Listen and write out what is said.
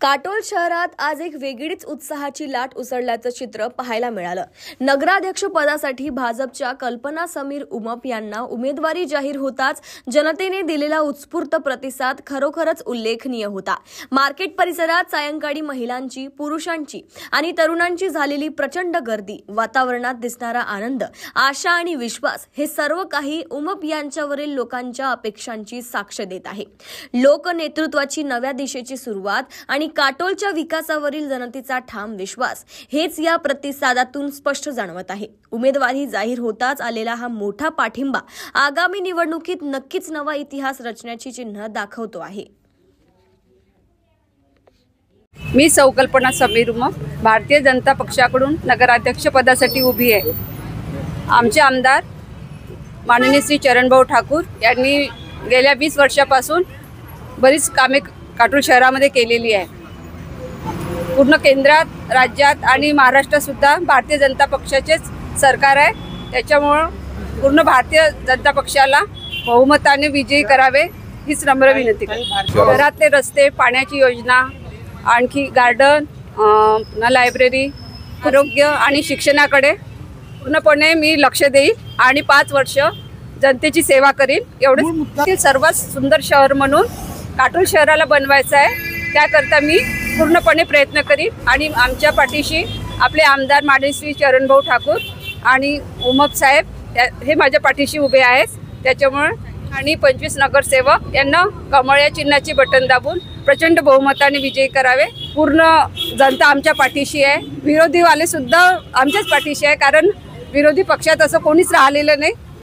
काटोल शहरात आज एक वेगळीच उत्साहाची लाट उसळल्याचं चित्र पाहायला मिळालं। नगराध्यक्ष पदासाठी भाजपच्या कल्पना समीर उमप यांना उमेदवारी जाहीर होताच जनतेने दिलेला उत्स्फूर्त प्रतिसाद खरोखरच उल्लेखनीय होता। मार्केट परिसरात सायंकाळी महिलांची, पुरुषांची आणि तरुणांची झालेली प्रचंड गर्दी, वातावरणात दिसणारा आनंद, आशा आणि विश्वास हे सर्व काही उमप यांच्यावरील लोकांच्या अपेक्षांची साक्ष देत आहे। लोकनेतृत्वाची नव्या दिशेची सुरुवात आणि काटोलच्या विकासावरील जनतेचा ठाम विश्वास हेच या प्रतिसादातून स्पष्ट जाणवत आहे। उमेदवारी जाहीर होताच आलेला हा मोठा पाठिंबा आगामी निवडणुकीत नक्कीच नवा इतिहास रचण्याची चिन्ह दाखवतो आहे। मी कल्पना समीर उमप भारतीय जनता पक्षाकडून नगराध्यक्ष पदासाठी उभी आहे। आमचे आमदार माननीय श्री चरणभाऊ ठाकूर यांनी गेल्या 20 वर्षापासून बरीच कामे काटोल शहरामध्ये केलेली आहे। पूर्ण केंद्रात, राज्यात आणि महाराष्ट्रात सुद्धा भारतीय जनता पक्षाचेच सरकार आहे। त्याच्यामुळे पूर्ण भारतीय जनता पक्षाला बहुमताने विजयी करावे हीच नम्र विनंती करते। शहरातले रस्ते, पाण्याची योजना, आणखी गार्डन, लायब्ररी, आरोग्य आणि शिक्षणाकडे पूर्णपणे मी लक्ष देईन आणि 5 वर्ष जनतेची सेवा करीन। एवढेच सर्वात सुंदर शहर म्हणून काटोल शहराला बनवायचं आहे। त्याकरता मी पूर्णपणे प्रयत्न करीन आणि आमच्या पाठीशी आपले आमदार माननीय श्री चरणभाऊ ठाकूर आणि उमप साहेब हे माझ्या पाठीशी उभे आहेत। त्याच्यामुळे आणि 25 नगरसेवक यांना कमळ या चिन्हाची बटन दाबून प्रचंड बहुमताने विजयी करावे। पूर्ण जनता आमच्या पाठीशी आहे। विरोधीवाले सुद्धा आमच्याच पाठीशी आहे, कारण विरोधी पक्षात असं कोणीच राहिलेलं नाही।